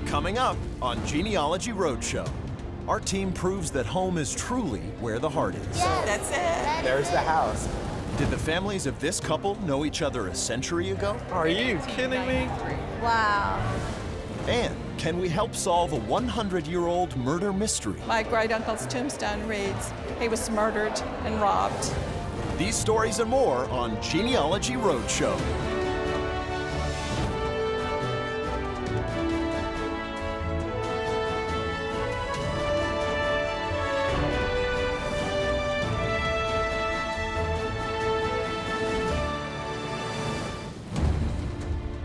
Coming up on Genealogy Roadshow, our team proves that home is truly where the heart is. Yes, that's it. There's the house. Did the families of this couple know each other a century ago? Are you kidding me? Wow. And can we help solve a 100-year-old murder mystery? My great-uncle's tombstone reads, he was murdered and robbed. These stories and more on Genealogy Roadshow.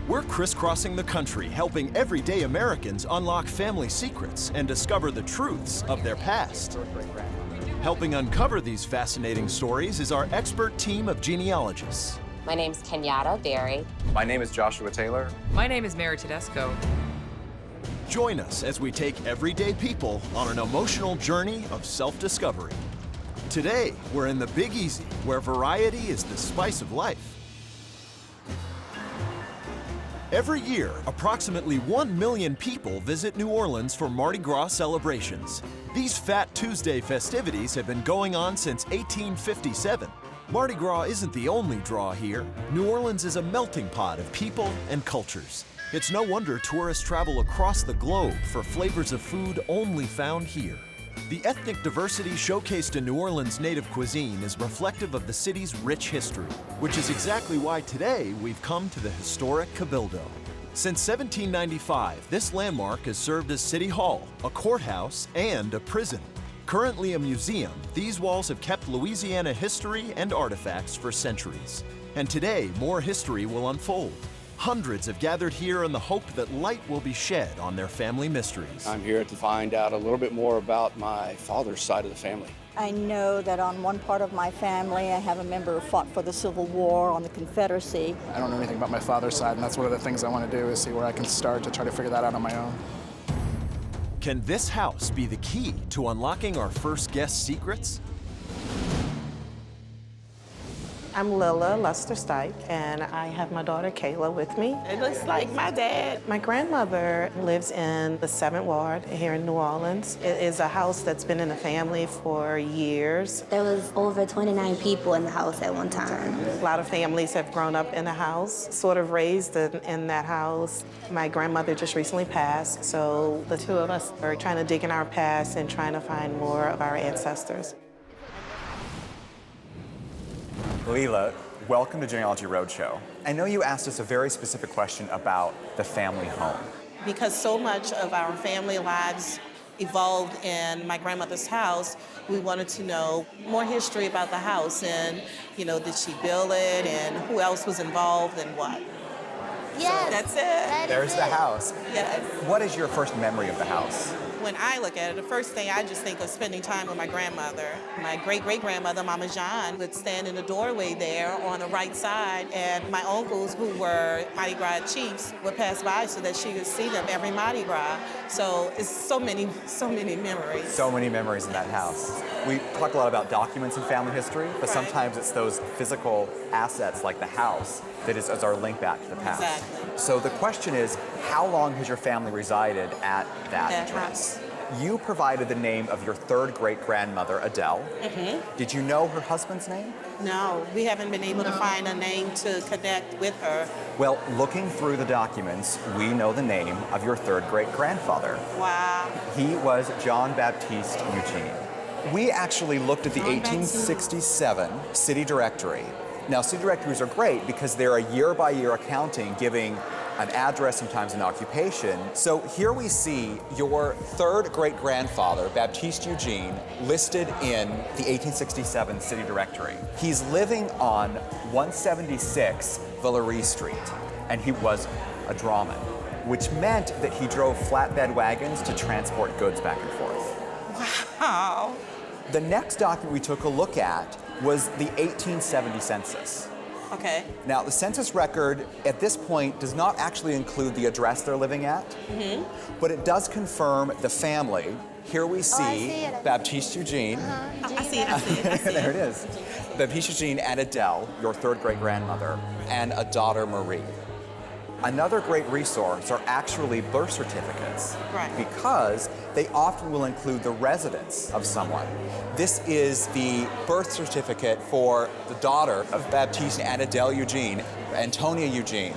We're crisscrossing the country, helping everyday Americans unlock family secrets and discover the truths of their past. Helping uncover these fascinating stories is our expert team of genealogists. My name's Kenyatta Berry. My name is Joshua Taylor. My name is Mary Tedesco. Join us as we take everyday people on an emotional journey of self-discovery. Today, we're in the Big Easy, where variety is the spice of life. Every year, approximately 1 million people visit New Orleans for Mardi Gras celebrations. These Fat Tuesday festivities have been going on since 1857. Mardi Gras isn't the only draw here. New Orleans is a melting pot of people and cultures. It's no wonder tourists travel across the globe for flavors of food only found here. The ethnic diversity showcased in New Orleans' native cuisine is reflective of the city's rich history, which is exactly why today we've come to the historic Cabildo. Since 1795, this landmark has served as City Hall, a courthouse, and a prison. Currently a museum, these walls have kept Louisiana history and artifacts for centuries. And today, more history will unfold. Hundreds have gathered here in the hope that light will be shed on their family mysteries. I'm here to find out a little bit more about my father's side of the family. I know that on one part of my family, I have a member who fought for the Civil War on the Confederacy. I don't know anything about my father's side, and that's one of the things I want to do is see where I can start to try to figure that out on my own. Can this house be the key to unlocking our first guest's secrets? I'm Lila Luster Stipe, and I have my daughter Kayla with me. It looks like my dad. My grandmother lives in the 7th Ward here in New Orleans. It is a house that's been in the family for years. There was over 29 people in the house at one time. A lot of families have grown up in the house, sort of raised in that house. My grandmother just recently passed, so the two of us are trying to dig in our past and trying to find more of our ancestors. Leela, welcome to Genealogy Roadshow. I know you asked us a very specific question about the family home. Because so much of our family lives evolved in my grandmother's house, we wanted to know more history about the house and, you know, did she build it and who else was involved and what. Yes, That's it. There's the house. Yes. What is your first memory of the house? When I look at it, the first thing I just think of spending time with my grandmother. My great-great-grandmother, Mama Jean, would stand in the doorway there on the right side, and my uncles, who were Mardi Gras chiefs, would pass by so that she could see them every Mardi Gras. So it's so many memories. So many memories in that house. We talk a lot about documents in family history, but sometimes it's those physical assets like the house that is our link back to the past. Exactly. So the question is, how long has your family resided at that address? You provided the name of your third great-grandmother, Adele. Mm-hmm. Did you know her husband's name? No, we haven't been able to find a name to connect with her. Well, looking through the documents, we know the name of your third great-grandfather. Wow. He was John Baptiste Eugene. We actually looked at the 1867 city directory. Now, city directories are great because they're a year-by-year accounting giving an address, sometimes an occupation. So here we see your third great-grandfather, Baptiste Eugene, listed in the 1867 city directory. He's living on 176 Villeray Street, and he was a drawman, which meant that he drove flatbed wagons to transport goods back and forth. Wow. The next document we took a look at was the 1870 census. Okay. Now, the census record at this point does not actually include the address they're living at, but it does confirm the family. Here we see Baptiste Eugene. I see it. There it is. Baptiste Eugene and Adele, your third great-grandmother, and a daughter, Marie. Another great resource are actually birth certificates, Right. because they often will include the residence of someone. This is the birth certificate for the daughter of Baptiste and Adele Eugene, Antonia Eugene.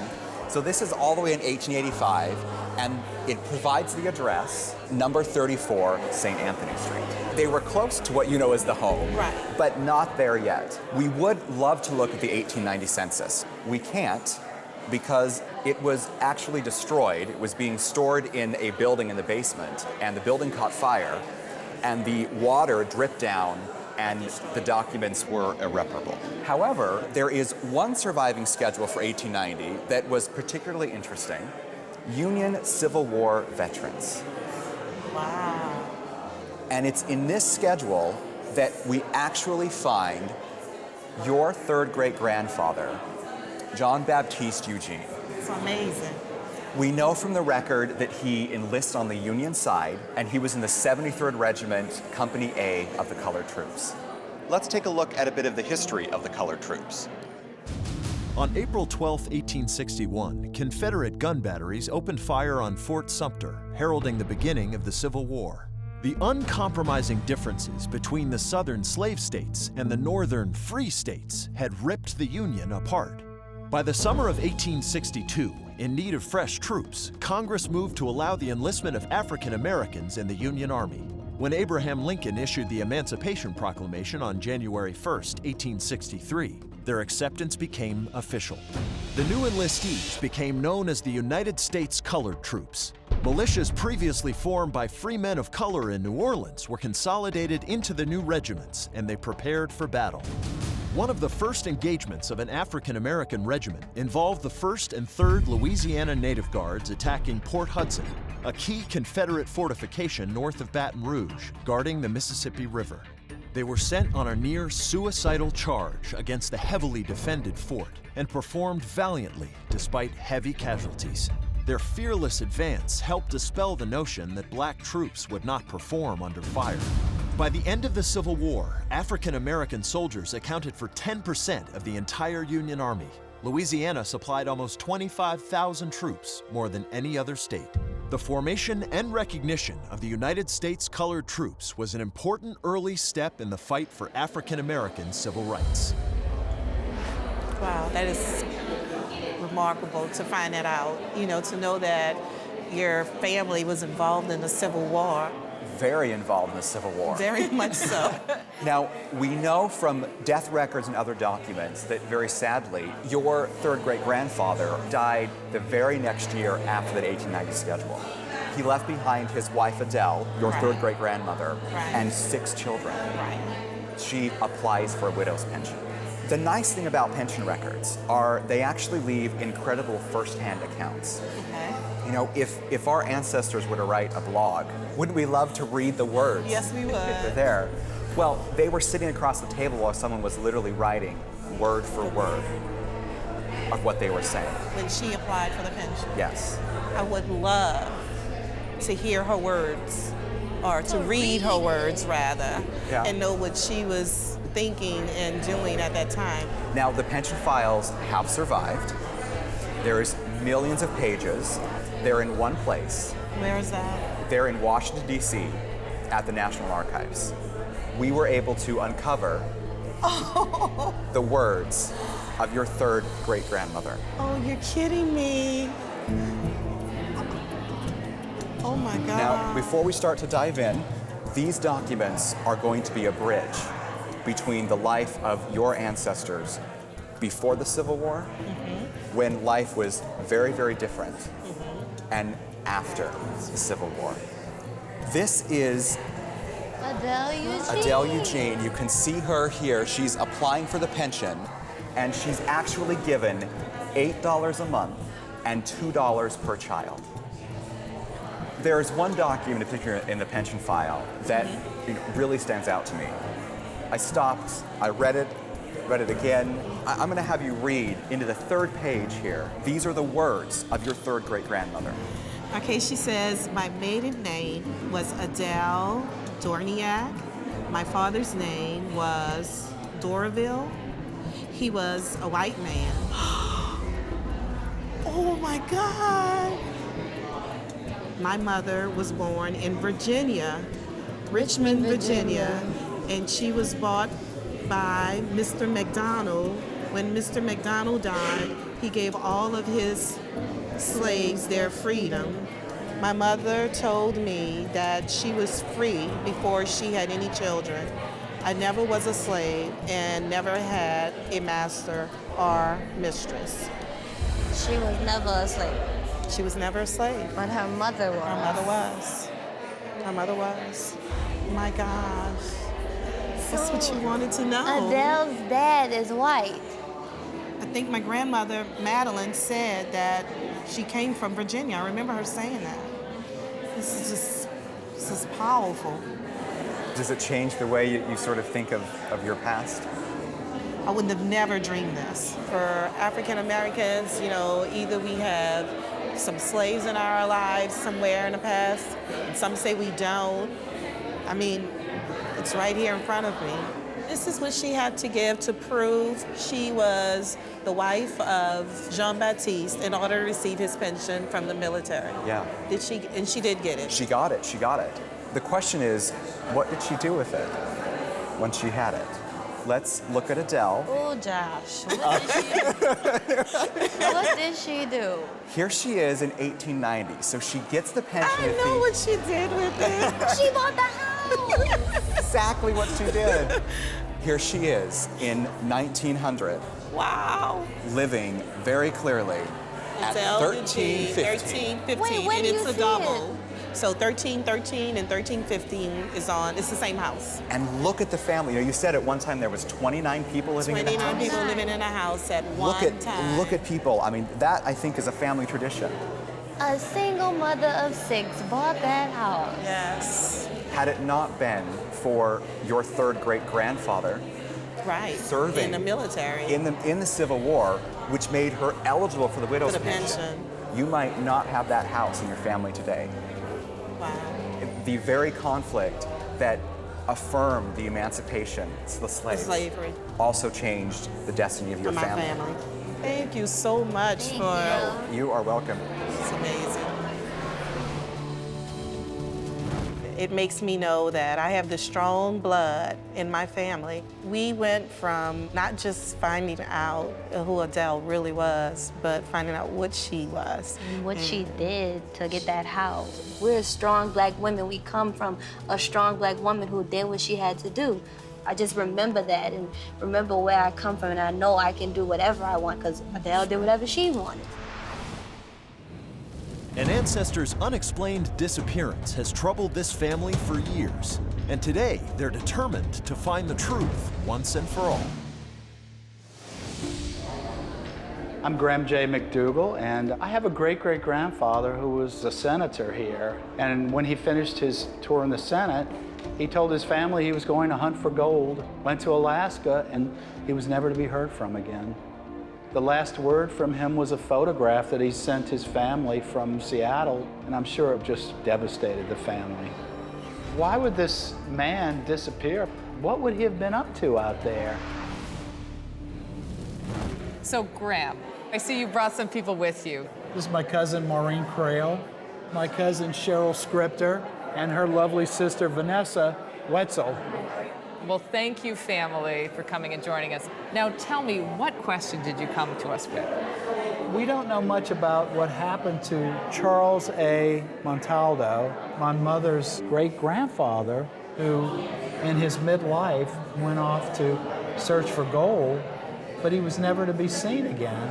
So this is all the way in 1885, and it provides the address, number 34, St. Anthony Street. They were close to what you know as the home, Right. but not there yet. We would love to look at the 1890 census. We can't, because it was actually destroyed. It was being stored in a building in the basement, and the building caught fire, and the water dripped down, and the documents were irreparable. However, there is one surviving schedule for 1890 that was particularly interesting: Union Civil War veterans. Wow. And it's in this schedule that we actually find your third great-grandfather, John Baptiste Eugene. It's amazing. We know from the record that he enlists on the Union side, and he was in the 73rd Regiment, Company A of the Colored Troops. Let's take a look at a bit of the history of the Colored Troops. On April 12, 1861, Confederate gun batteries opened fire on Fort Sumter, heralding the beginning of the Civil War. The uncompromising differences between the Southern slave states and the Northern free states had ripped the Union apart. By the summer of 1862, in need of fresh troops, Congress moved to allow the enlistment of African Americans in the Union Army. When Abraham Lincoln issued the Emancipation Proclamation on January 1, 1863, their acceptance became official. The new enlistees became known as the United States Colored Troops. Militias previously formed by free men of color in New Orleans were consolidated into the new regiments, and they prepared for battle. One of the first engagements of an African-American regiment involved the 1st and 3rd Louisiana Native Guards attacking Port Hudson, a key Confederate fortification north of Baton Rouge, guarding the Mississippi River. They were sent on a near-suicidal charge against the heavily defended fort and performed valiantly despite heavy casualties. Their fearless advance helped dispel the notion that black troops would not perform under fire. By the end of the Civil War, African-American soldiers accounted for 10% of the entire Union Army. Louisiana supplied almost 25,000 troops, more than any other state. The formation and recognition of the United States Colored Troops was an important early step in the fight for African-American civil rights. Wow, that is remarkable to find that out. You know, to know that your family was involved in the Civil War. Very involved in the Civil War. Very much so. Now, we know from death records and other documents that, very sadly, your third great-grandfather died the very next year after that 1890 schedule. He left behind his wife Adele, your Right. third great-grandmother, Right. and 6 children. Right. She applies for a widow's pension. The nice thing about pension records are they actually leave incredible first-hand accounts. Okay. You know, if our ancestors were to write a blog, wouldn't we love to read the words? Yes, we would. They're there. Well, they were sitting across the table while someone was literally writing word for word of what they were saying. When she applied for the pension. Yes. I would love to hear her words, or to read her words rather, Yeah. and know what she was thinking and doing at that time. Now, the pension files have survived. There's millions of pages. They're in one place. Where is that? They're in Washington, D.C. at the National Archives. We were able to uncover the words of your third great-grandmother. Oh, you're kidding me. Oh my God. Now, before we start to dive in, these documents are going to be a bridge between the life of your ancestors before the Civil War, when life was very, very different, and after the Civil War. This is Adele Eugene. Adele Eugene. You can see her here. She's applying for the pension, and she's actually given $8 a month and $2 per child. There's one document in particular in the pension file that really stands out to me. I stopped, I read it again. I'm gonna have you read into the 3rd page here. These are the words of your third great-grandmother. Okay, she says, my maiden name was Adele Dorniak. My father's name was Doraville. He was a white man. Oh Oh my God. My mother was born in Virginia, Richmond, Virginia, and she was bought by Mr. McDonald. When Mr. McDonald died, he gave all of his slaves their freedom. My mother told me that she was free before she had any children. I never was a slave and never had a master or mistress. She was never a slave. She was never a slave. But her mother was. Her mother was. Her mother was. My gosh. That's what you wanted to know. Adele's dad is white. I think my grandmother, Madeline, said that she came from Virginia. I remember her saying that. This is powerful. Does it change the way you sort of think of your past? I wouldn't have never dreamed this. For African Americans, you know, either we have some slaves in our lives somewhere in the past, and some say we don't. I mean, it's right here in front of me. This is what she had to give to prove she was the wife of Jean-Baptiste in order to receive his pension from the military. Yeah. And she did get it. She got it. The question is, what did she do with it when she had it? Let's look at Adele. Oh, Josh. What did she do? Here she is in 1890. So she gets the pension. I know what she did with it. She bought the house. Exactly what she did. Here she is in 1900. Wow. Living very clearly at 1315. 1315, Wait, when and do it's you a see double. it? So 1313 and 1315 is on, it's the same house. And look at the family. You know, you said at one time there was 29 people living in the 29 house. people living in a house at one time. Look at people. I mean, that I think is a family tradition. A single mother of 6 bought that house. Yes. Had it not been for your third great-grandfather Right. serving in the military. in the Civil War, which made her eligible for the widow's For the pension. you might not have that house in your family today. Wow. The very conflict that affirmed the emancipation, the slavery, also changed the destiny of your For my family. Thank you so much Thank You are welcome. It's amazing. It makes me know that I have the strong blood in my family. We went from not just finding out who Adele really was, but finding out what she was. And what she did to get that house. We're strong black women. We come from a strong black woman who did what she had to do. I just remember that and remember where I come from, and I know I can do whatever I want because Adele did whatever she wanted. An ancestor's unexplained disappearance has troubled this family for years, and today they're determined to find the truth once and for all. I'm Graham J. McDougall, and I have a great-great-grandfather who was a senator here. And when he finished his tour in the Senate, he told his family he was going to hunt for gold, went to Alaska, and he was never to be heard from again. The last word from him was a photograph that he sent his family from Seattle, and I'm sure it just devastated the family. Why would this man disappear? What would he have been up to out there? So, Graham, I see you brought some people with you. This is my cousin Maureen Crail, my cousin Cheryl Scripter, and her lovely sister Vanessa Wetzel. Well, thank you, family, for coming and joining us. Now, tell me, what question did you come to us with? We don't know much about what happened to Charles A. Montaldo, my mother's great-grandfather, who in his midlife went off to search for gold, but he was never to be seen again.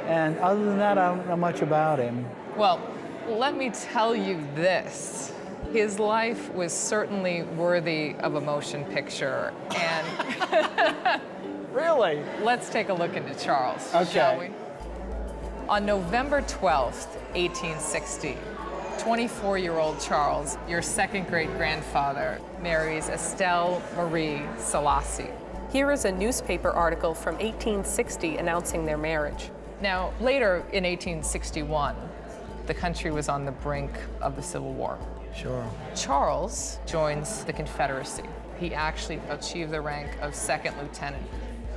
And other than that, I don't know much about him. Well, let me tell you this. His life was certainly worthy of a motion picture, and Really? Let's take a look into Charles, Okay. shall we? On November 12th, 1860, 24-year-old Charles, your second great-grandfather, marries Estelle Marie Selassie. Here is a newspaper article from 1860 announcing their marriage. Now, later in 1861, the country was on the brink of the Civil War. Sure. Charles joins the Confederacy. He actually achieved the rank of second lieutenant.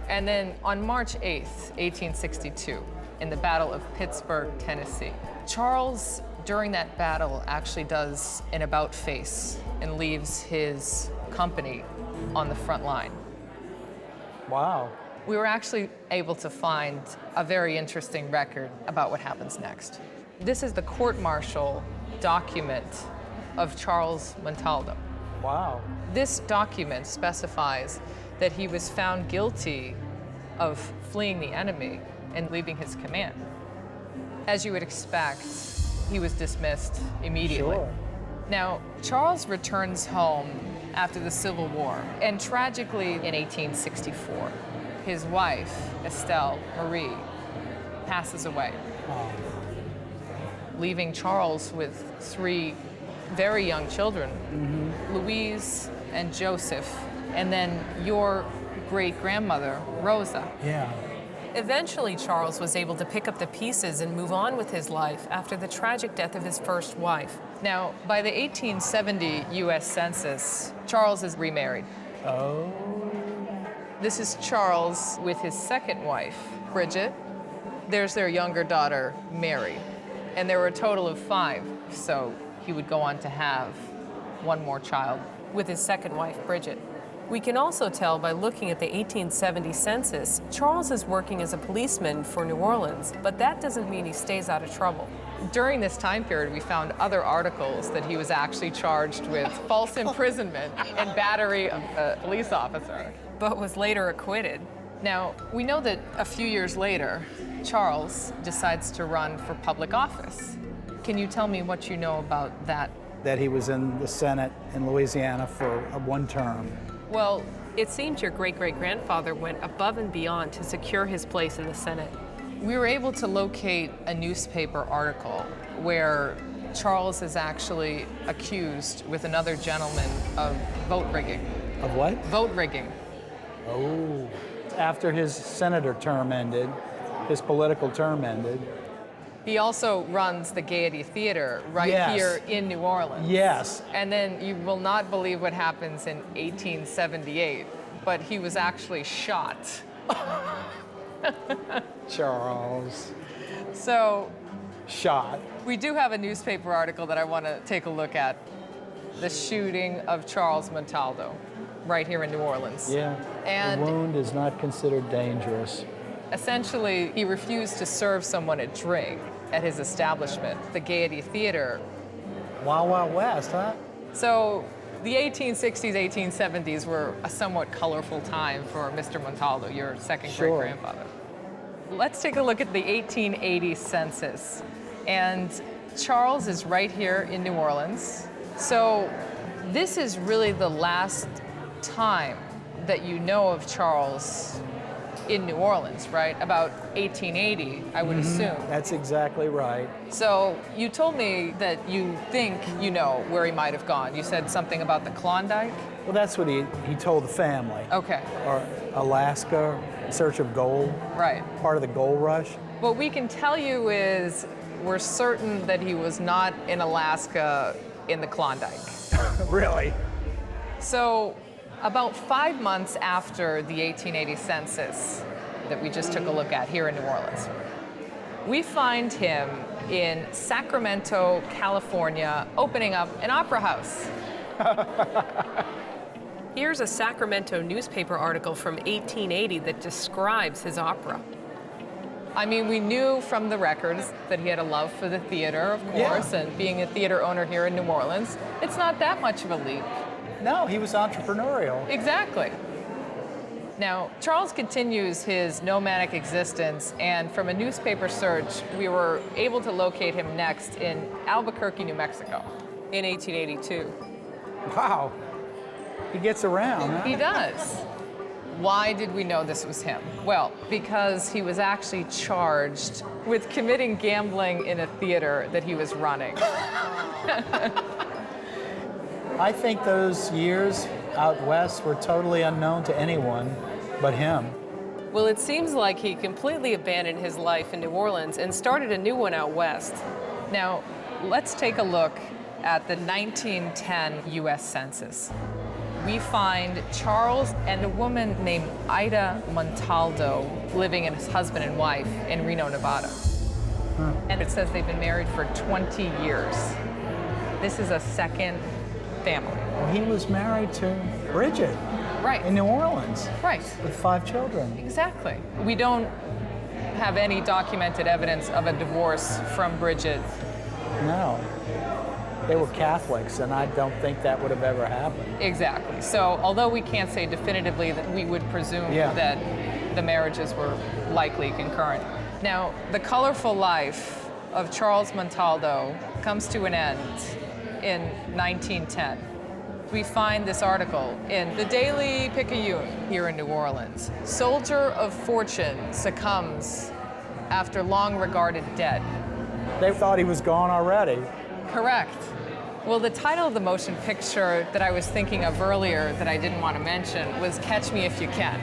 And then on March 8th, 1862, in the Battle of Pittsburgh, Tennessee. Charles, during that battle, actually does an about-face and leaves his company on the front line. Wow. We were actually able to find a very interesting record about what happens next. This is the court-martial document of Charles Montaldo. Wow. This document specifies that he was found guilty of fleeing the enemy and leaving his command. As you would expect, he was dismissed immediately. Sure. Now, Charles returns home after the Civil War, and tragically in 1864, his wife, Estelle Marie, passes away, leaving Charles with 3 very young children, Louise and Joseph, and then your great-grandmother, Rosa. Yeah. Eventually, Charles was able to pick up the pieces and move on with his life after the tragic death of his first wife. Now, by the 1870 U.S. Census, Charles is remarried. Oh. This is Charles with his second wife, Bridget. There's their younger daughter, Mary. And there were a total of 5, so he would go on to have 1 more child. With his second wife, Bridget. We can also tell by looking at the 1870 census, Charles is working as a policeman for New Orleans, but that doesn't mean he stays out of trouble. During this time period, we found other articles that he was actually charged with false imprisonment and battery of a police officer. But was later acquitted. Now, we know that a few years later, Charles decides to run for public office. Can you tell me what you know about that? That he was in the Senate in Louisiana for 1 term. Well, it seems your great-great-grandfather went above and beyond to secure his place in the Senate. We were able to locate a newspaper article where Charles is actually accused with another gentleman of vote rigging. Of what? Vote rigging. Oh. After his senator term ended, his political term ended. He also runs the Gaiety Theater right here in New Orleans. Yes. And then you will not believe what happens in 1878, but he was actually shot. Charles. So. Shot. We do have a newspaper article that I want to take a look at. The shooting of Charles Montaldo, right here in New Orleans. Yeah. And the wound is not considered dangerous. Essentially, he refused to serve someone a drink at his establishment, the Gaiety Theater. Wild, Wild West, huh? So the 1860s, 1870s were a somewhat colorful time for Mr. Montaldo, your second great-grandfather. Let's take a look at the 1880 census. And Charles is right here in New Orleans. So this is really the last time that you know of Charles in New Orleans, right? About 1880, I would assume. That's exactly right. So you told me that you think you know where he might have gone. You said something about the Klondike? Well, that's what he told the family. Okay. Or Alaska, in search of gold. Right. Part of the gold rush. What we can tell you is we're certain that he was not in Alaska in the Klondike. Really? So about 5 months after the 1880 census that we just took a look at here in New Orleans, we find him in Sacramento, California, opening up an opera house. Here's a Sacramento newspaper article from 1880 that describes his opera. I mean, we knew from the records that he had a love for the theater, of course, and being a theater owner here in New Orleans, it's not that much of a leap. No, he was entrepreneurial. Exactly. Now, Charles continues his nomadic existence, and from a newspaper search, we were able to locate him next in Albuquerque, New Mexico. In 1882. Wow. He gets around, huh? He does. Why did we know this was him? Well, because he was actually charged with committing gambling in a theater that he was running. I think those years out west were totally unknown to anyone but him. Well, it seems like he completely abandoned his life in New Orleans and started a new one out west. Now, let's take a look at the 1910 U.S. Census. we find Charles and a woman named Ida Montaldo living as husband and wife in Reno, Nevada. And it says they've been married for 20 years. This is a second family. Well, he was married to Bridget. Right. In New Orleans. Right. With 5 children. Exactly. We don't have any documented evidence of a divorce from Bridget. No. They were Catholics, and I don't think that would have ever happened. Exactly. So although we can't say definitively that, we would presume that the marriages were likely concurrent. Now, the colorful life of Charles Montaldo comes to an end in 1910. We find this article in the Daily Picayune here in New Orleans. Soldier of fortune succumbs after long regarded dead. They thought he was gone already. Correct. Well, the title of the motion picture that I was thinking of earlier that I didn't want to mention was Catch Me If You Can.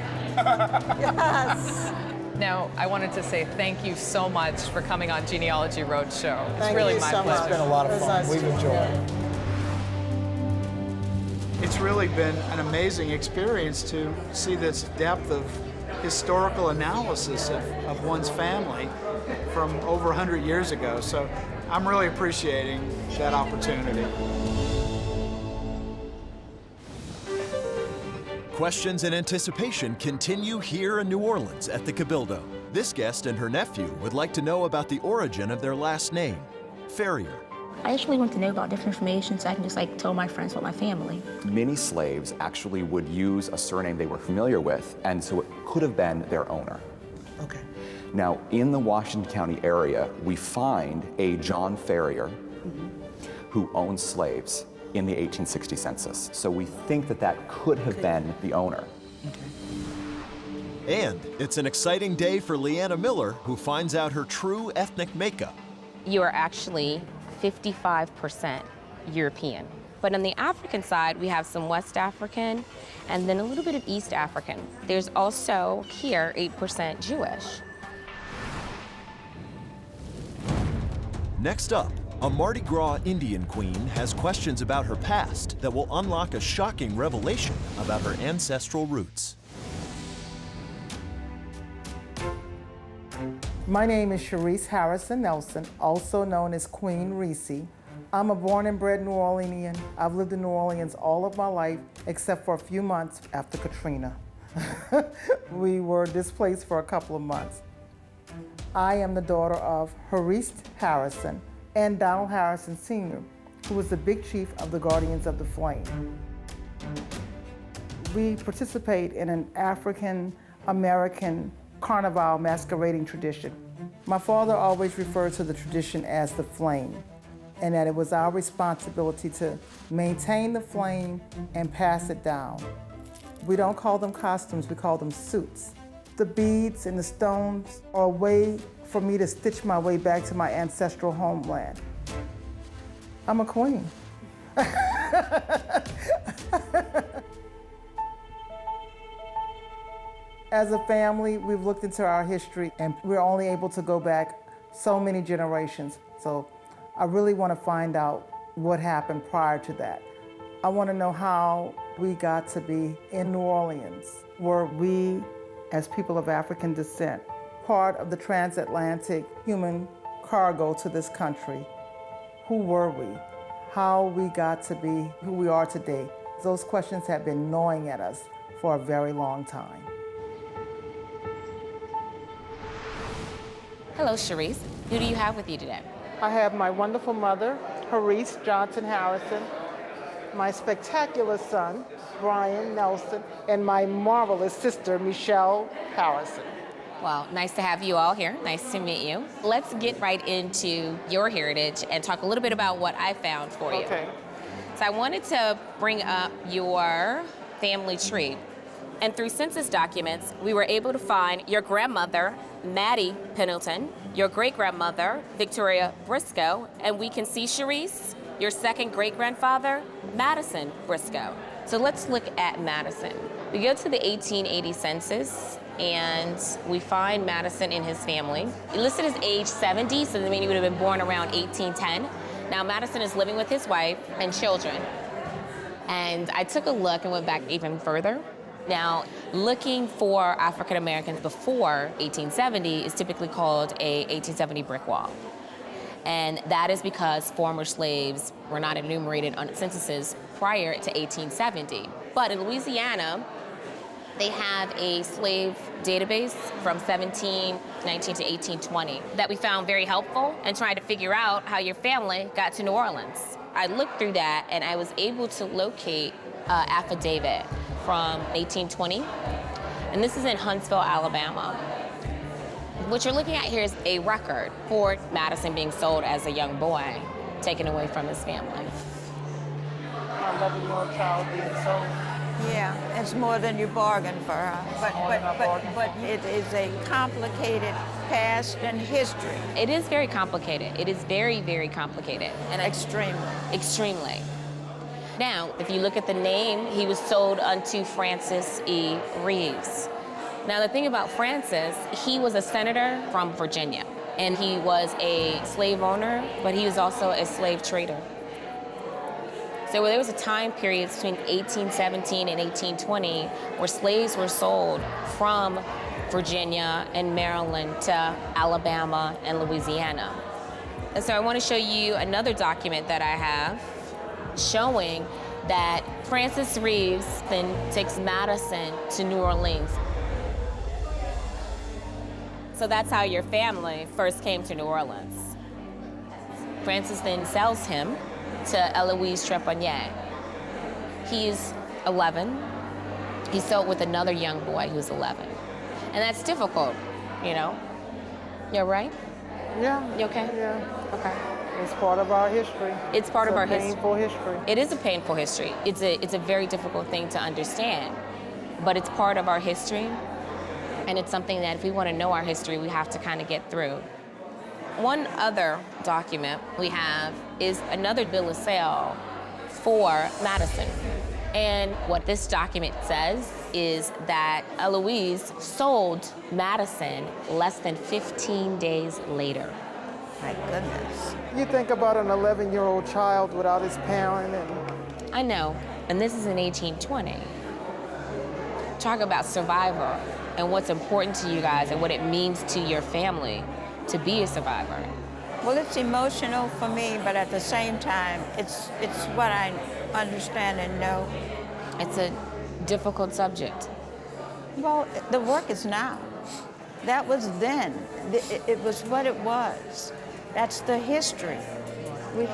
Yes. Now, I wanted to say thank you so much for coming on Genealogy Roadshow. It's Thank really you my so pleasure. much. It's been a lot of It was fun. nice We've to- enjoyed. It's really been an amazing experience to see this depth of historical analysis of one's family from over 100 years ago. So I'm really appreciating that opportunity. Questions and anticipation continue here in New Orleans at the Cabildo. This guest and her nephew would like to know about the origin of their last name, Ferrier. I just really want to know about different information so I can just tell my friends about my family. Many slaves actually would use a surname they were familiar with, and so it could have been their owner. Okay. Now, in the Washington County area, we find a John Ferrier who owned slaves in the 1860 census. So we think that that could have been the owner. And it's an exciting day for Leanna Miller, who finds out her true ethnic makeup. You are actually 55% European. But on the African side, we have some West African and then a little bit of East African. There's also here 8% Jewish. Next up, a Mardi Gras Indian queen has questions about her past that will unlock a shocking revelation about her ancestral roots. My name is Sharice Harrison Nelson, also known as Queen Reese. I'm a born and bred New Orleanian. I've lived in New Orleans all of my life, except for a few months after Katrina. We were displaced for a couple of months. I am the daughter of Hariste Harrison and Donald Harrison Sr., who was the big chief of the Guardians of the Flame. We participate in an African-American carnival masquerading tradition. My father always referred to the tradition as the flame, and that it was our responsibility to maintain the flame and pass it down. We don't call them costumes, we call them suits. The beads and the stones are a way for me to stitch my way back to my ancestral homeland. I'm a queen. As a family, we've looked into our history and we're only able to go back so many generations. So I really want to find out what happened prior to that. I want to know how we got to be in New Orleans. Were we, as people of African descent, part of the transatlantic human cargo to this country? Who were we? How we got to be who we are today? Those questions have been gnawing at us for a very long time. Hello, Sharice. Who do you have with you today? I have my wonderful mother, Hariste Johnson Harrison, my spectacular son, Brian Nelson, and my marvelous sister, Michelle Harrison. Well, nice to have you all here. Nice to meet you. Let's get right into your heritage and talk a little bit about what I found for you. Okay. So I wanted to bring up your family tree. And through census documents, we were able to find your grandmother, Maddie Pendleton, your great-grandmother, Victoria Briscoe, and we can see Sharice, your second great-grandfather, Madison Briscoe. So let's look at Madison. We go to the 1880 census, and we find Madison and his family. He listed his age 70, so that means he would have been born around 1810. Now Madison is living with his wife and children. And I took a look and went back even further. Now, looking for African Americans before 1870 is typically called a 1870 brick wall. And that is because former slaves were not enumerated on censuses prior to 1870. But in Louisiana, they have a slave database from 1719 to 1820 that we found very helpful in trying to figure out how your family got to New Orleans. I looked through that and I was able to locate an affidavit from 1820. And this is in Huntsville, Alabama. What you're looking at here is a record for Madison being sold as a young boy, taken away from his family. My 11-year-old child being sold. Yeah, it's more than you bargained for, but it is a complicated past and history. It is very complicated. It is very, very complicated. And extremely. Extremely. Now, if you look at the name, he was sold unto Francis E. Reeves. Now, the thing about Francis, he was a senator from Virginia, and he was a slave owner, but he was also a slave trader. So there was a time period between 1817 and 1820 where slaves were sold from Virginia and Maryland to Alabama and Louisiana. And so I want to show you another document that I have showing that Francis Reeves then takes Madison to New Orleans. So that's how your family first came to New Orleans. Francis then sells him to Eloise Trepanier. He's 11. He's sold with another young boy who's 11. And that's difficult, you know? You're right? Yeah. You okay? Yeah. Okay. It's part of our history. It's part of our history. It's a painful history. It is a painful history. It's a very difficult thing to understand, but it's part of our history, and it's something that if we want to know our history, we have to kind of get through. One other document we have is another bill of sale for Madison. And what this document says is that Eloise sold Madison less than 15 days later. My goodness. You think about an 11-year-old child without his parent and... I know, and this is in 1820. Talk about survivor and what's important to you guys and what it means to your family to be a survivor. Well, it's emotional for me, but at the same time, it's what I understand and know. It's a difficult subject. Well, the work is now. That was then. It was what it was. That's the history. We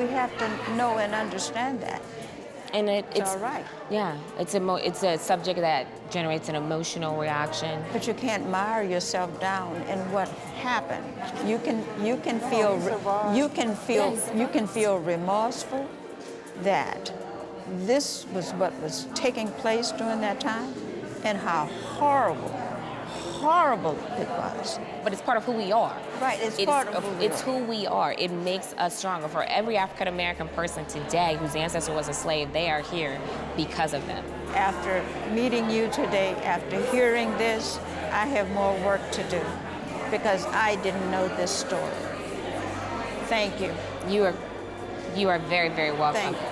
have to know and understand that. And it's all right. Yeah, it's a subject that generates an emotional reaction. But you can't mire yourself down in what happened. You can feel remorseful that this was what was taking place during that time, and how horrible it was. But it's part of who we are. Right, it's part of who we are. It makes us stronger. For every African American person today whose ancestor was a slave, they are here because of them. After meeting you today, after hearing this, I have more work to do because I didn't know this story. Thank you. You are very, very welcome. Thank you.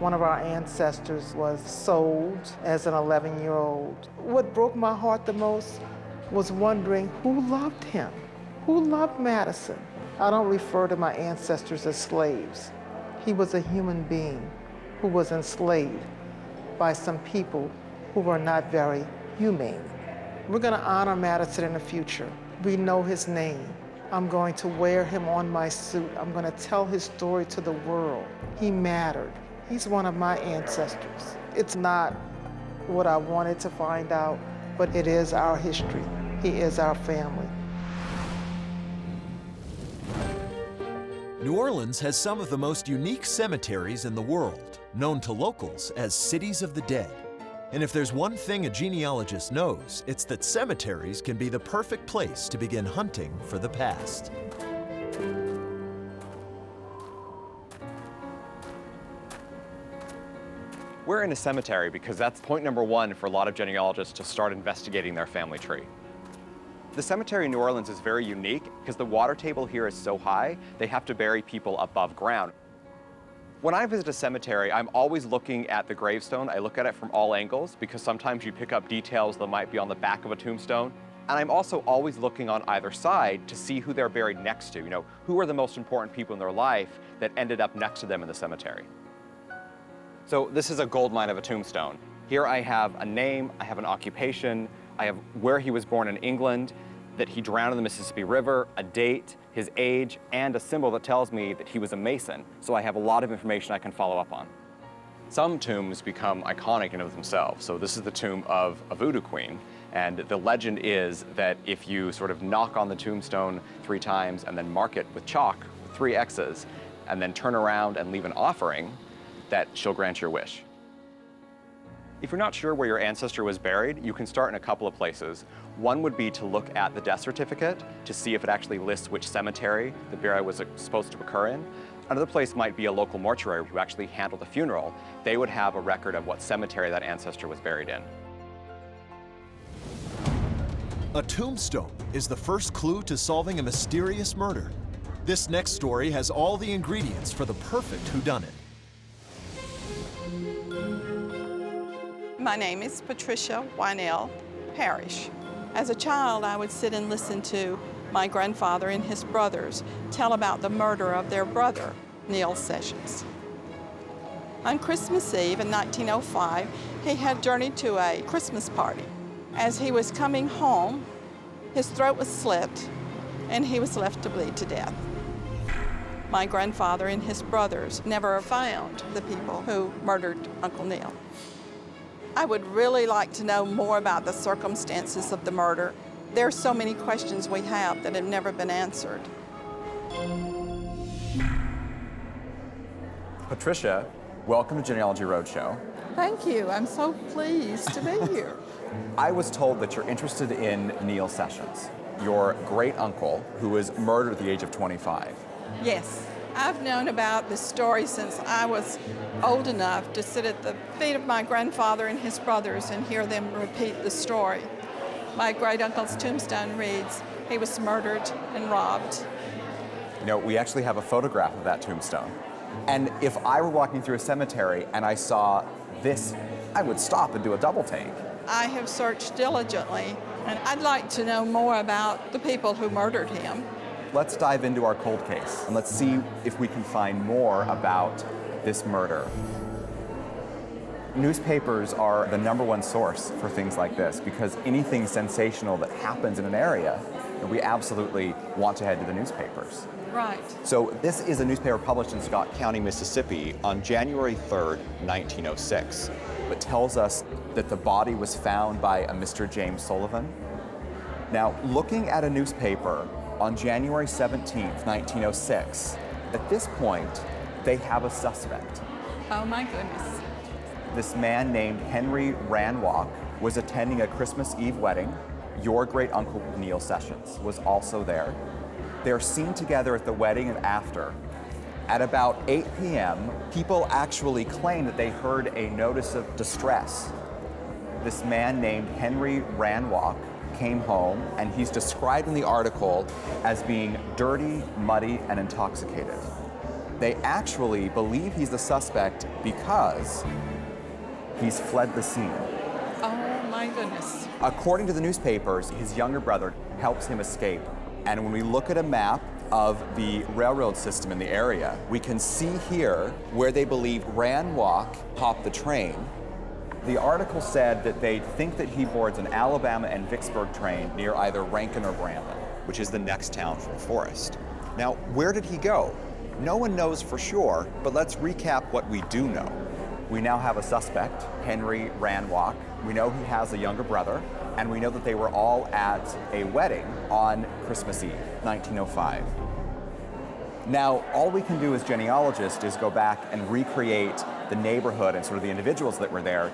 One of our ancestors was sold as an 11-year-old. What broke my heart the most was wondering who loved him, who loved Madison. I don't refer to my ancestors as slaves. He was a human being who was enslaved by some people who were not very humane. We're going to honor Madison in the future. We know his name. I'm going to wear him on my suit. I'm going to tell his story to the world. He mattered. He's one of my ancestors. It's not what I wanted to find out, but it is our history. He is our family. New Orleans has some of the most unique cemeteries in the world, known to locals as cities of the dead. And if there's one thing a genealogist knows, it's that cemeteries can be the perfect place to begin hunting for the past. We're in a cemetery because that's point number one for a lot of genealogists to start investigating their family tree. The cemetery in New Orleans is very unique because the water table here is so high, they have to bury people above ground. When I visit a cemetery, I'm always looking at the gravestone. I look at it from all angles because sometimes you pick up details that might be on the back of a tombstone. And I'm also always looking on either side to see who they're buried next to. You know, who are the most important people in their life that ended up next to them in the cemetery. So this is a gold mine of a tombstone. Here I have a name, I have an occupation, I have where he was born in England, that he drowned in the Mississippi River, a date, his age, and a symbol that tells me that he was a Mason. So I have a lot of information I can follow up on. Some tombs become iconic in and of themselves. So this is the tomb of a voodoo queen. And the legend is that if you sort of knock on the tombstone 3 times and then mark it with chalk, 3 X's, and then turn around and leave an offering, that she'll grant your wish. If you're not sure where your ancestor was buried, you can start in a couple of places. One would be to look at the death certificate to see if it actually lists which cemetery the burial was supposed to occur in. Another place might be a local mortuary who actually handled the funeral. They would have a record of what cemetery that ancestor was buried in. A tombstone is the first clue to solving a mysterious murder. This next story has all the ingredients for the perfect whodunit. My name is Patricia Wynell Parrish. As a child, I would sit and listen to my grandfather and his brothers tell about the murder of their brother, Neil Sessions. On Christmas Eve in 1905, he had journeyed to a Christmas party. As he was coming home, his throat was slit and he was left to bleed to death. My grandfather and his brothers never found the people who murdered Uncle Neil. I would really like to know more about the circumstances of the murder. There are so many questions we have that have never been answered. Patricia, welcome to Genealogy Roadshow. Thank you. I'm so pleased to be here. I was told that you're interested in Neil Sessions, your great uncle who was murdered at the age of 25. Yes. I've known about this story since I was old enough to sit at the feet of my grandfather and his brothers and hear them repeat the story. My great uncle's tombstone reads, he was murdered and robbed. You know, we actually have a photograph of that tombstone. And if I were walking through a cemetery and I saw this, I would stop and do a double take. I have searched diligently, and I'd like to know more about the people who murdered him. Let's dive into our cold case and let's see if we can find more about this murder. Newspapers are the #1 source for things like this because anything sensational that happens in an area, we absolutely want to head to the newspapers. Right. So this is a newspaper published in Scott County, Mississippi on January 3rd, 1906. It tells us that the body was found by a Mr. James Sullivan. Now, looking at a newspaper on January 17th, 1906, at this point, they have a suspect. Oh my goodness. This man named Henry Ranwalk was attending a Christmas Eve wedding. Your great uncle Neil Sessions was also there. They're seen together at the wedding and after. At about 8 p.m., people actually claim that they heard a notice of distress. This man named Henry Ranwalk came home, and he's described in the article as being dirty, muddy, and intoxicated. They actually believe he's the suspect because he's fled the scene. Oh my goodness. According to the newspapers, his younger brother helps him escape. And when we look at a map of the railroad system in the area, we can see here where they believe Ranwalk hopped the train. The article said that they think that he boards an Alabama and Vicksburg train near either Rankin or Brandon, which is the next town from Forest. Now, where did he go? No one knows for sure, but let's recap what we do know. We now have a suspect, Henry Ranwalk. We know he has a younger brother, and we know that they were all at a wedding on Christmas Eve, 1905. Now, all we can do as genealogists is go back and recreate the neighborhood and sort of the individuals that were there.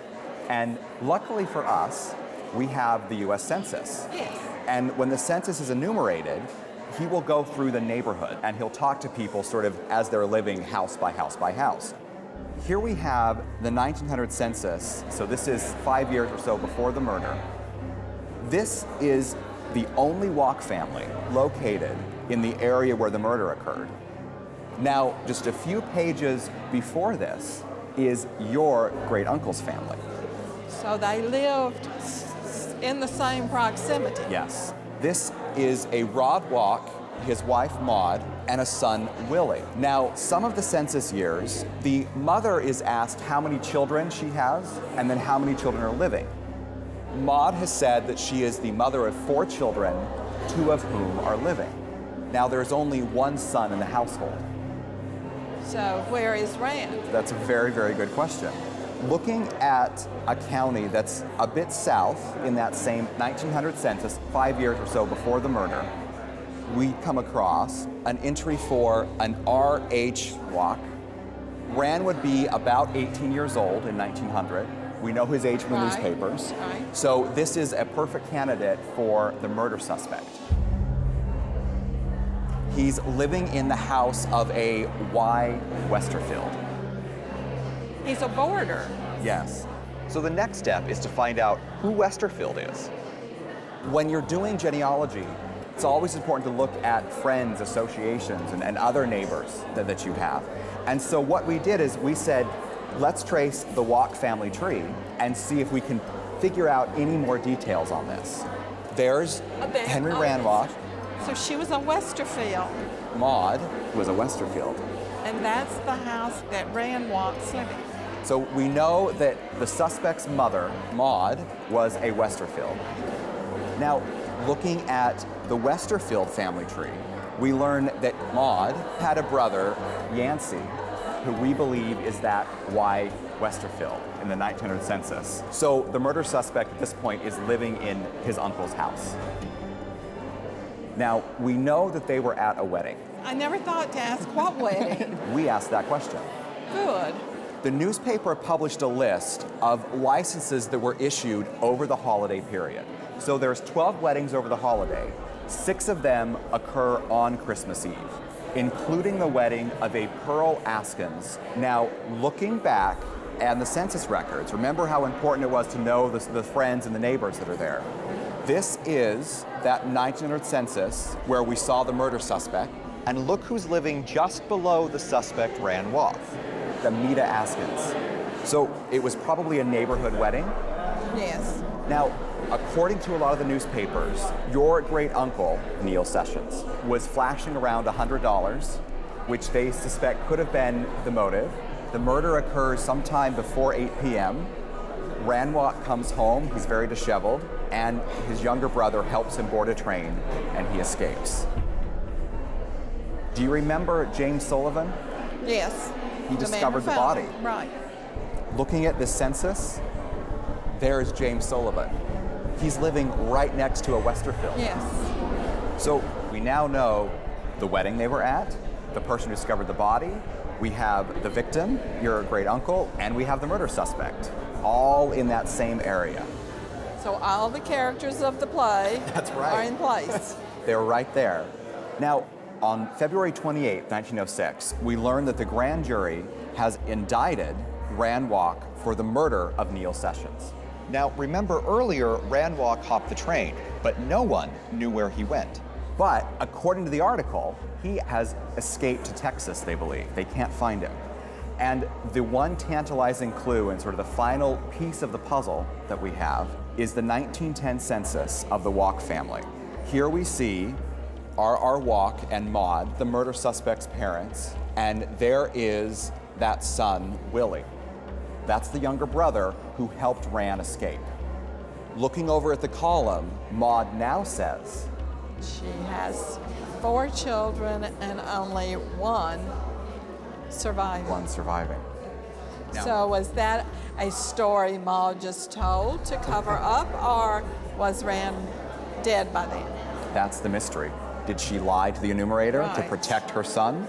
And luckily for us, we have the US Census. Yes. And when the census is enumerated, he will go through the neighborhood and he'll talk to people sort of as they're living house by house by house. Here we have the 1900 census, so this is 5 years or so before the murder. This is the only Walk family located in the area where the murder occurred. Now, just a few pages before this is your great uncle's family. So they lived in the same proximity. Yes. This is a Rod Walk, his wife Maud, and a son Willie. Now, some of the census years, the mother is asked how many children she has and then how many children are living. Maud has said that she is the mother of 4 children, 2 of whom are living. Now, there's only 1 son in the household. So where is Rand? That's a very, very good question. Looking at a county that's a bit south in that same 1900 census, 5 years or so before the murder, we come across an entry for an R.H. Walk. Rand would be about 18 years old in 1900. We know his age from the newspapers. Right. So this is a perfect candidate for the murder suspect. He's living in the house of a Y. Westerfield. He's a boarder. Yes. So the next step is to find out who Westerfield is. When you're doing genealogy, it's always important to look at friends, associations, and other neighbors that you have. And so what we did is we said, let's trace the Walk family tree and see if we can figure out any more details on this. There's Henry Rand Walk. So she was a Westerfield. Maud was a Westerfield. And that's the house that Rand Walk's living. So we know that the suspect's mother, Maud, was a Westerfield. Now, looking at the Westerfield family tree, we learn that Maud had a brother, Yancey, who we believe is that Y. Westerfield in the 1900 census. So the murder suspect at this point is living in his uncle's house. Now, we know that they were at a wedding. I never thought to ask what wedding. We asked that question. Good. The newspaper published a list of licenses that were issued over the holiday period. So there's 12 weddings over the holiday. 6 of them occur on Christmas Eve, including the wedding of a Pearl Askins. Now, looking back at the census records, remember how important it was to know the friends and the neighbors that are there. This is that 1900 census where we saw the murder suspect. And look who's living just below the suspect, Rand Walk, Amita Askins. So it was probably a neighborhood wedding. Yes. Now, according to a lot of the newspapers, your great uncle, Neil Sessions, was flashing around $100, which they suspect could have been the motive. The murder occurs sometime before 8 p.m. Rand Walk comes home, he's very disheveled, and his younger brother helps him board a train, and he escapes. Do you remember James Sullivan? Yes. He discovered the body. Right. Looking at this census, there's James Sullivan. He's living right next to a Westerfield. Yes. So we now know the wedding they were at, the person who discovered the body, we have the victim, your great uncle, and we have the murder suspect, all in that same area. So all the characters of the play are in place. They're right there. Now, on February 28, 1906, we learned that the grand jury has indicted Rand Walk for the murder of Neil Sessions. Now, remember earlier, Rand Walk hopped the train, but no one knew where he went. But according to the article, he has escaped to Texas, they believe. They can't find him. And the one tantalizing clue and sort of the final piece of the puzzle that we have is the 1910 census of the Walk family. Here we see R.R. Walk and Maud, the murder suspect's parents, and there is that son, Willie. That's the younger brother who helped Rand escape. Looking over at the column, Maud now says, She has 4 children and only 1 surviving. 1 surviving. Now, so was that a story Maud just told to cover up, or was Rand dead by then? that's the mystery. Did she lie to the enumerator to Right. protect her son?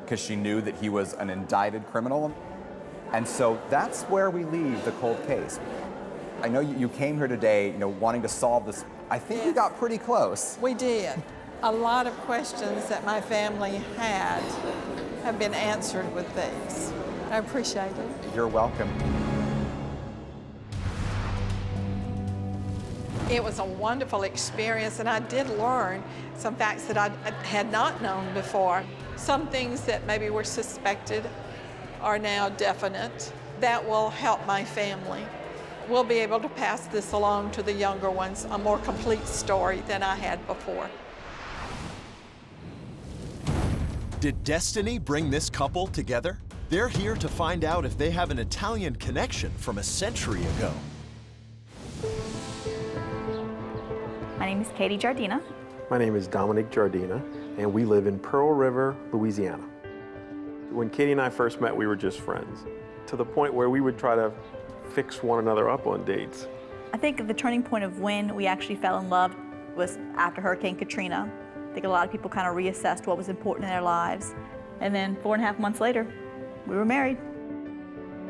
Because she knew that he was an indicted criminal? And so that's where we leave the cold case. I know you came here today, wanting to solve this. I think we got pretty close. We did. A lot of questions that my family had have been answered with these. I appreciate it. You're welcome. It was a wonderful experience, and I did learn some facts that I had not known before. Some things that maybe were suspected are now definite. That will help my family. We'll be able to pass this along to the younger ones, a more complete story than I had before. Did destiny bring this couple together? They're here to find out if they have an Italian connection from a century ago. My name is Katie Giardina. My name is Dominic Giardina, and we live in Pearl River, Louisiana. When Katie and I first met, we were just friends, to the point where we would try to fix one another up on dates. I think the turning point of when we actually fell in love was after Hurricane Katrina. I think a lot of people kind of reassessed what was important in their lives. And then 4.5 months later, we were married.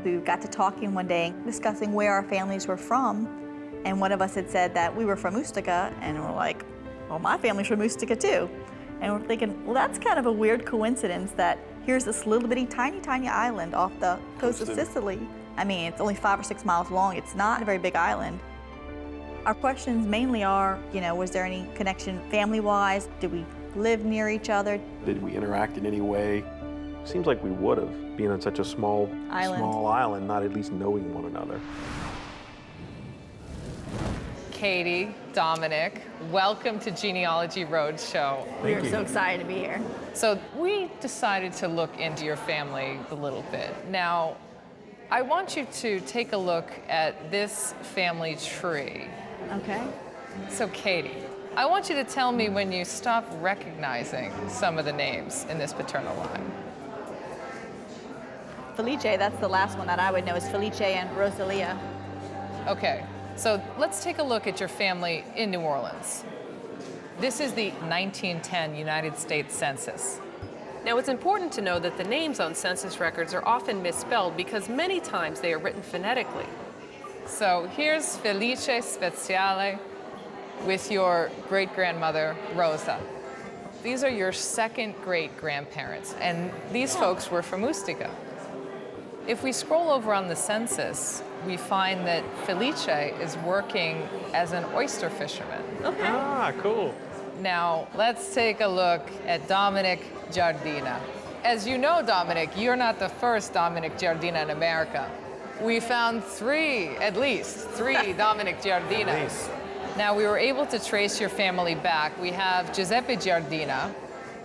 We got to talking one day, discussing where our families were from. And one of us had said that we were from Ustica, and we're like, well, my family's from Ustica too. And we're thinking, well, that's kind of a weird coincidence that here's this little bitty tiny island off the coast of Sicily. I mean, it's only 5 or 6 miles long. It's not a very big island. Our questions mainly are, was there any connection family-wise? Did we live near each other? Did we interact in any way? Seems like we would have, being on such a small island, not at least knowing one another. Katie, Dominic, welcome to Genealogy Roadshow. We are so excited to be here. So we decided to look into your family a little bit. Now, I want you to take a look at this family tree. Okay. So Katie, I want you to tell me when you stop recognizing some of the names in this paternal line. Felice, that's the last one that I would know, is Felice and Rosalia. Okay, so let's take a look at your family in New Orleans. This is the 1910 United States Census. Now, it's important to know that the names on census records are often misspelled because many times they are written phonetically. So here's Felice Speziale with your great-grandmother, Rosa. These are your second great-grandparents, and these folks were from Ustica. If we scroll over on the census, we find that Felice is working as an oyster fisherman. Okay. Ah, cool. Now, let's take a look at Dominic Giardina. As you know, Dominic, you're not the first Dominic Giardina in America. We found at least three Dominic Giardinas. Nice. Now, we were able to trace your family back. We have Giuseppe Giardina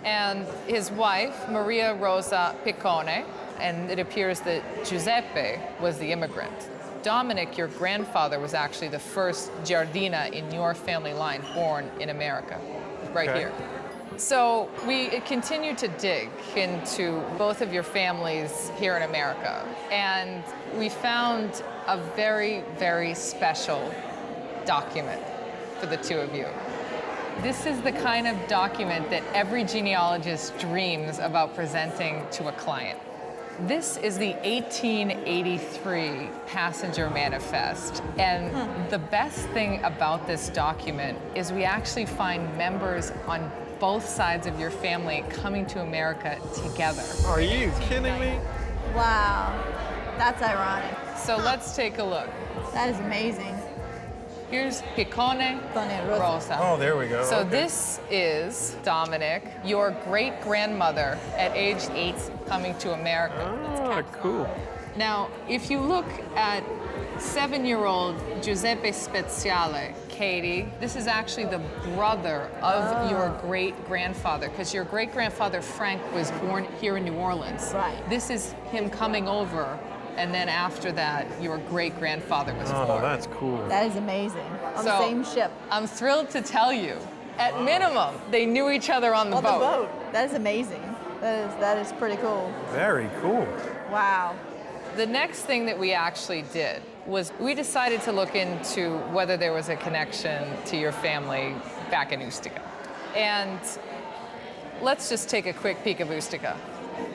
and his wife, Maria Rosa Piccone, and it appears that Giuseppe was the immigrant. Dominic, your grandfather, was actually the first Giardina in your family line born in America, right here. So we continued to dig into both of your families here in America, and we found a very, very special document for the two of you. This is the kind of document that every genealogist dreams about presenting to a client. This is the 1883 Passenger Manifest, and the best thing about this document is we actually find members on both sides of your family coming to America together. Are you kidding me? Wow, that's ironic. So let's take a look. That is amazing. Here's Piccone Rosa. Oh, there we go. So okay. this is Dominic, your great-grandmother at age 8 coming to America. Ah, cool. Now, if you look at 7-year-old Giuseppe Speziale, Katie, this is actually the brother of your great-grandfather, because your great-grandfather Frank was born here in New Orleans. Right. This is him coming over, and then after that, your great-grandfather was born. Oh, that's cool. That is amazing. On the same ship. I'm thrilled to tell you, at minimum, they knew each other on the boat. On the boat. That is amazing. That is pretty cool. Very cool. Wow. The next thing that we actually did was we decided to look into whether there was a connection to your family back in Ustica. And let's just take a quick peek of Ustica.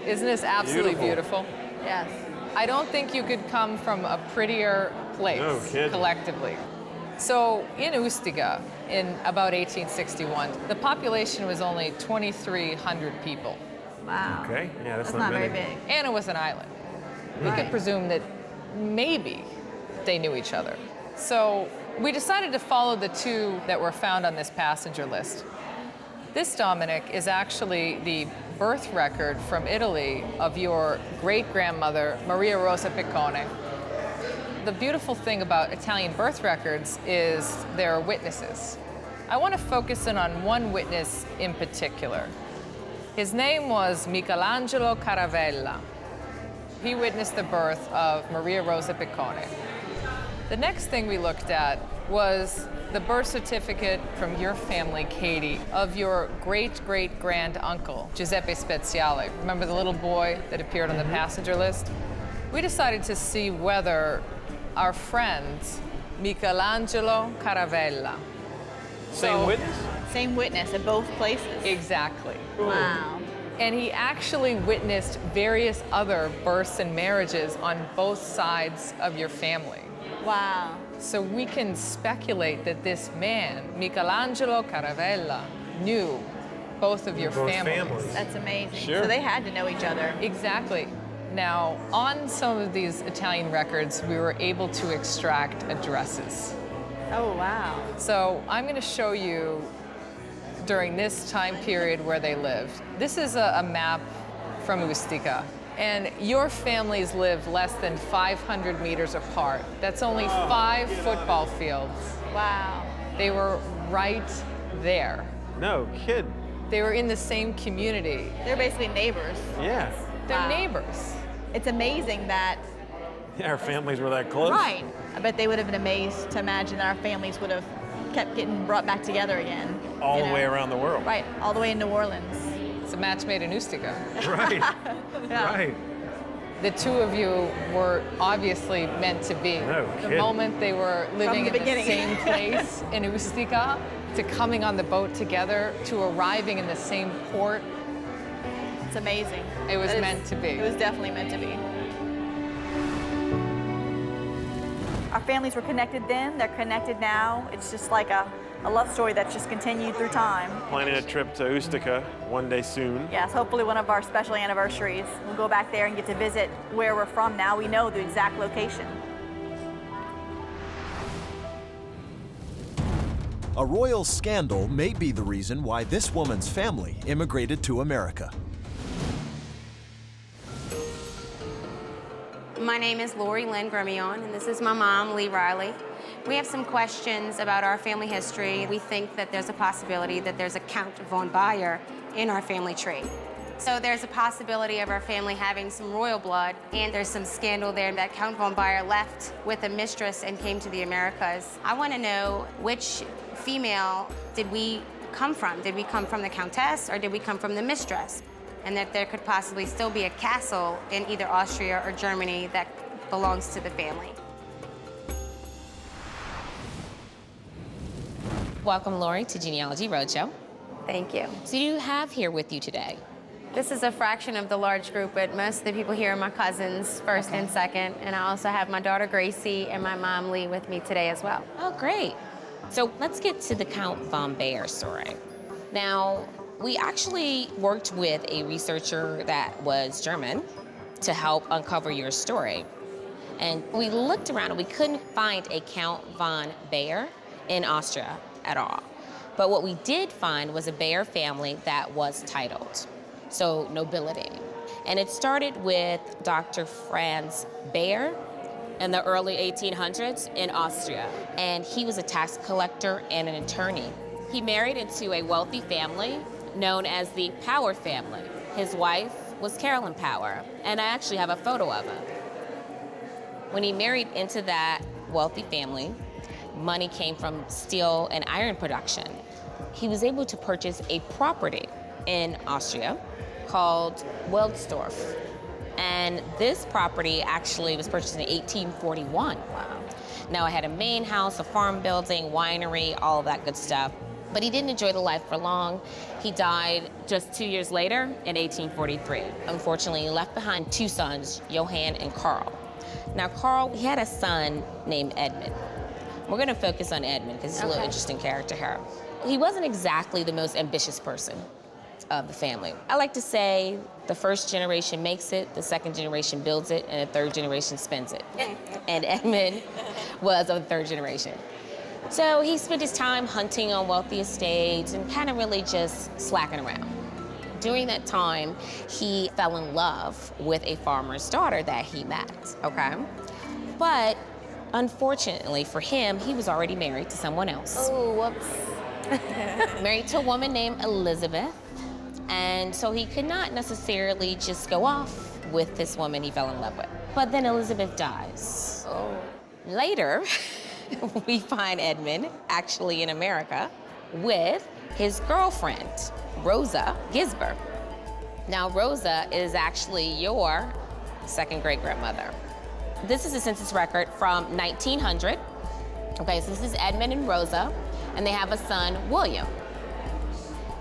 Isn't this absolutely beautiful? Yes. I don't think you could come from a prettier place collectively. So in Ustica, in about 1861, the population was only 2,300 people. Wow. Okay, yeah, that's not many. very big. And it was an island. We could presume that maybe they knew each other. So We decided to follow the two that were found on this passenger list. This, Dominic, is actually the birth record from Italy of your great-grandmother, Maria Rosa Piccone. The beautiful thing about Italian birth records is there are witnesses. I want to focus in on one witness in particular. His name was Michelangelo Caravella. He witnessed the birth of Maria Rosa Piccone. The next thing we looked at was the birth certificate from your family, Katie, of your great-great-grand-uncle, Giuseppe Speziale. Remember the little boy that appeared on the passenger list? We decided to see whether our friend, Michelangelo Caravella. Same witness? Same witness at both places. Exactly. Wow. And he actually witnessed various other births and marriages on both sides of your family. Wow. So we can speculate that this man, Michelangelo Caravella, knew both of your families. That's amazing. Sure. So they had to know each other. Exactly. Now, on some of these Italian records, we were able to extract addresses. Oh, wow. So I'm going to show you during this time period where they lived. This is a map from Ustica. And your families live less than 500 meters apart. That's only 5 football fields. Wow. They were right there. No kid. They were in the same community. They're basically neighbors. Yeah. They're neighbors. It's amazing that. Yeah, our families were that close. Right. I bet they would have been amazed to imagine that our families would have kept getting brought back together again. All the way around the world. Right, all the way in New Orleans. It's a match made in Ustica. Right. Yeah. Right. The two of you were obviously meant to be. No The kidding. moment they were living the in beginning. the same place in Ustica, to coming on the boat together, to arriving in the same port. It's amazing. It was meant to be. It was definitely meant to be. Our families were connected then, they're connected now. It's just like a love story that's just continued through time. Planning a trip to Ustica one day soon. Yes, hopefully one of our special anniversaries. We'll go back there and get to visit where we're from now. We know the exact location. A royal scandal may be the reason why this woman's family immigrated to America. My name is Lori Lynn Gremion, and this is my mom, Lee Riley. We have some questions about our family history. We think that there's a possibility that there's a Count von Baer in our family tree. So there's a possibility of our family having some royal blood, and there's some scandal there that Count von Baer left with a mistress and came to the Americas. I want to know which female did we come from? Did we come from the Countess, or did we come from the mistress? And that there could possibly still be a castle in either Austria or Germany that belongs to the family. Welcome, Lori, to Genealogy Roadshow. Thank you. So you have here with you today? This is a fraction of the large group, but most of the people here are my cousins, first and second. And I also have my daughter, Gracie, and my mom, Lee, with me today as well. Oh, great. So let's get to the Count von Baer story. Now, we actually worked with a researcher that was German to help uncover your story. And we looked around and we couldn't find a Count von Baer in Austria at all. But what we did find was a Baer family that was titled, so nobility. And it started with Dr. Franz Baer in the early 1800s in Austria. And he was a tax collector and an attorney. He married into a wealthy family known as the Power family. His wife was Carolyn Power, and I actually have a photo of him. When he married into that wealthy family, money came from steel and iron production. He was able to purchase a property in Austria called Wildsdorf. And this property actually was purchased in 1841. Wow. Now it had a main house, a farm building, winery, all of that good stuff. But he didn't enjoy the life for long. He died just 2 years later in 1843. Unfortunately, he left behind 2 sons, Johann and Carl. Now, Carl, he had a son named Edmund. We're gonna focus on Edmund because he's a little interesting character here. He wasn't exactly the most ambitious person of the family. I like to say the first generation makes it, the second generation builds it, and the third generation spends it. And Edmund was of the third generation. So he spent his time hunting on wealthy estates and kind of really just slacking around. During that time, he fell in love with a farmer's daughter that he met, okay? But unfortunately for him, he was already married to someone else. Oh, whoops. Married to a woman named Elizabeth. And so he could not necessarily just go off with this woman he fell in love with. But then Elizabeth dies. Oh. Later, we find Edmund actually in America with his girlfriend, Rosa Gisbert. Now, Rosa is actually your second great-grandmother. This is a census record from 1900. Okay, so this is Edmund and Rosa, and they have a son, William.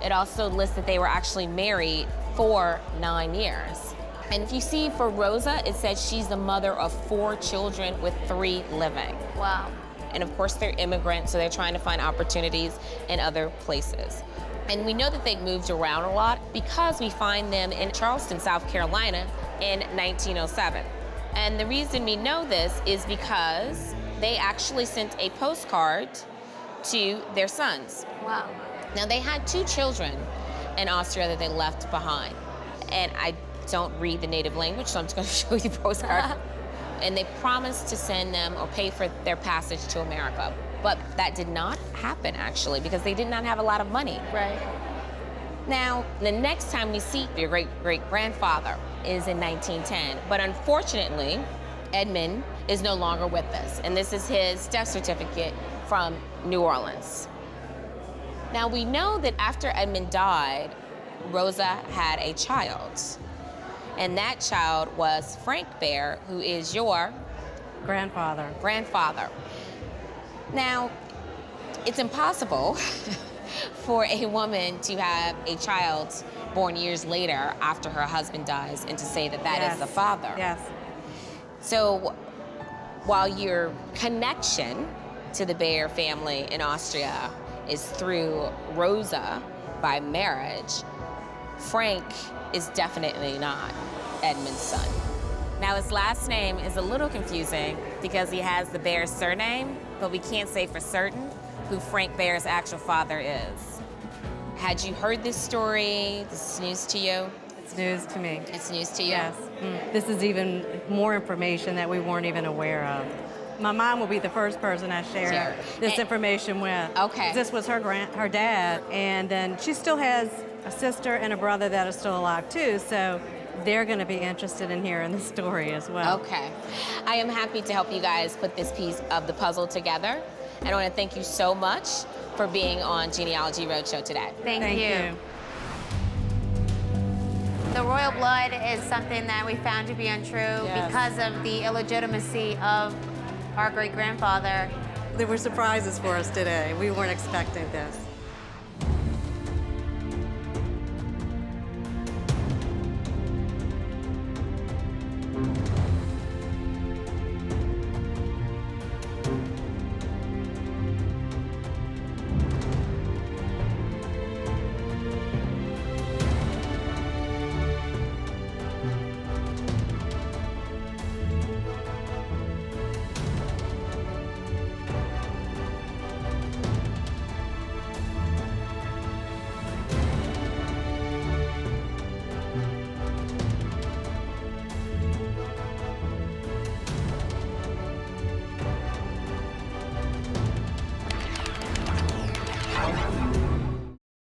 It also lists that they were actually married for 9 years. And if you see for Rosa, it says she's the mother of 4 children with 3 living. Wow. And of course, they're immigrants, so they're trying to find opportunities in other places. And we know that they moved around a lot because we find them in Charleston, South Carolina in 1907. And the reason we know this is because they actually sent a postcard to their sons. Wow. Now, they had 2 children in Austria that they left behind. And I don't read the native language, so I'm just gonna show you the postcard. And they promised to send them or pay for their passage to America. But that did not happen, actually, because they did not have a lot of money. Right. Now, the next time we see your great-great-grandfather is in 1910. But unfortunately, Edmund is no longer with us. And this is his death certificate from New Orleans. Now, we know that after Edmund died, Rosa had a child. And that child was Frank Bear, who is your grandfather. Now, it's impossible for a woman to have a child born years later after her husband dies and to say that that is the father. Yes. So while your connection to the Bear family in Austria is through Rosa by marriage, Frank is definitely not Edmund's son. Now, his last name is a little confusing because he has the Bear surname, but we can't say for certain who Frank Bear's actual father is. Had you heard this story? This is news to you? It's news to me. It's news to you? Yes. This is even more information that we weren't even aware of. My mom will be the first person I share this information with. Okay. This was her dad, and then she still has a sister and a brother that are still alive too, so they're going to be interested in hearing the story as well. Okay. I am happy to help you guys put this piece of the puzzle together. And I want to thank you so much for being on Genealogy Roadshow today. Thank you. The royal blood is something that we found to be untrue because of the illegitimacy of our great-grandfather. There were surprises for us today. We weren't expecting this.